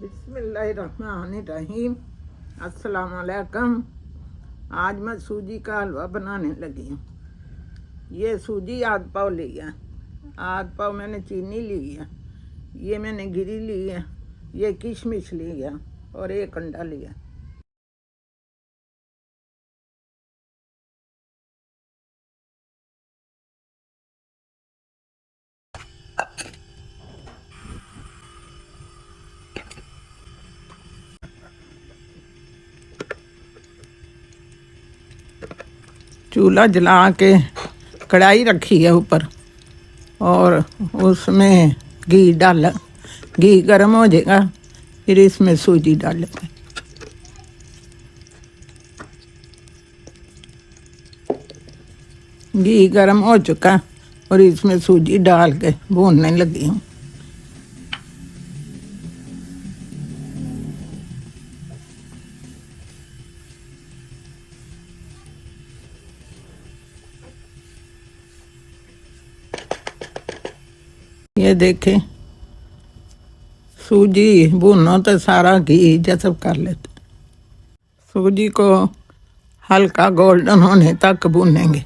बिस्मिल्लाहिर्रहमानिर्रहीम। अस्सलाम वालेकुम। आज मैं सूजी का हलवा बनाने लगी हूँ। ये सूजी आध पाव ली है, आध पाव मैंने चीनी ली है, ये मैंने गिरी ली है, ये किशमिश ली है और एक अंडा लिया। चूल्हा जला के कढ़ाई रखी है ऊपर और उसमें घी डाला। घी गर्म हो जाएगा फिर इसमें सूजी डालेंगे। घी गर्म हो चुका और इसमें सूजी डाल के भूनने लगी हूँ। ये देखें, सूजी भूनो तो सारा घी जज़ब कर लेते। सूजी को हल्का गोल्डन होने तक भूनेंगे।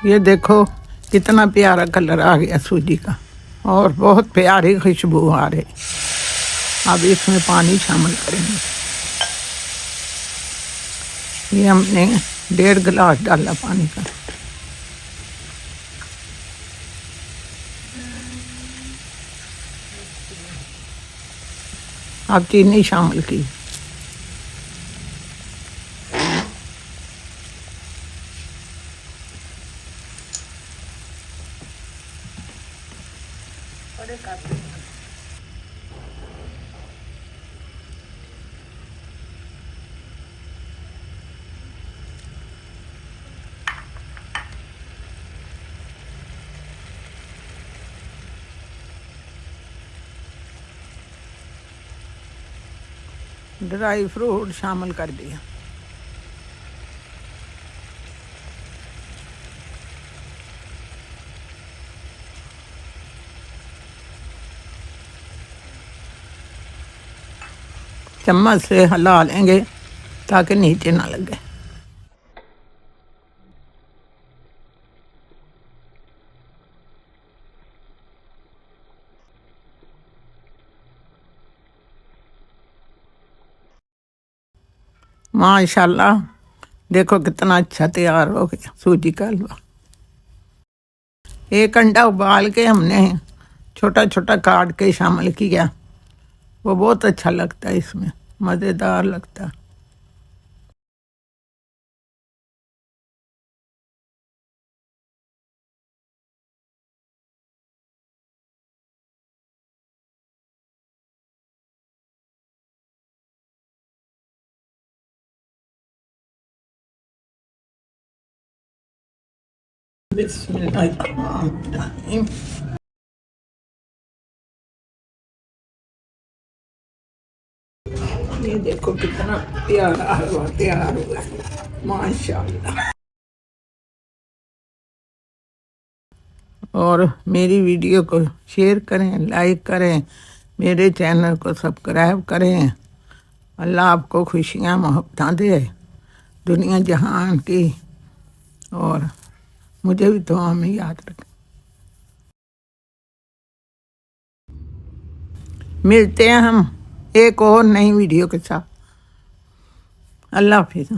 ये देखो कितना प्यारा कलर आ गया सूजी का और बहुत प्यारी खुशबू आ रही। अब इसमें पानी शामिल करेंगे। ये हमने 1.5 गिलास डाला पानी का। अब चीनी शामिल की। ड्राई फ्रूट शामिल कर दिया। चम्मच से हिला लेंगे ताकि नीचे ना लगे। माशाल्लाह, देखो कितना अच्छा तैयार हो गया सूजी का हलवा। एक अंडा उबाल के हमने छोटा छोटा काट के शामिल किया। वो बहुत अच्छा लगता है, इसमें मज़ेदार लगता है। बिस्मिल्लाहिर्रहमानिर्रहीम। ये देखो कितना प्यारा हलवा तैयार हुआ है, माशाल्लाह। और मेरी वीडियो को शेयर करें, लाइक करें, मेरे चैनल को सब्सक्राइब करें। अल्लाह आपको खुशियाँ मोहब्बत दे दुनिया जहान की, और मुझे भी दुआ में याद रखें। मिलते हैं हम एक और नई वीडियो के साथ। अल्लाह हाफिज़।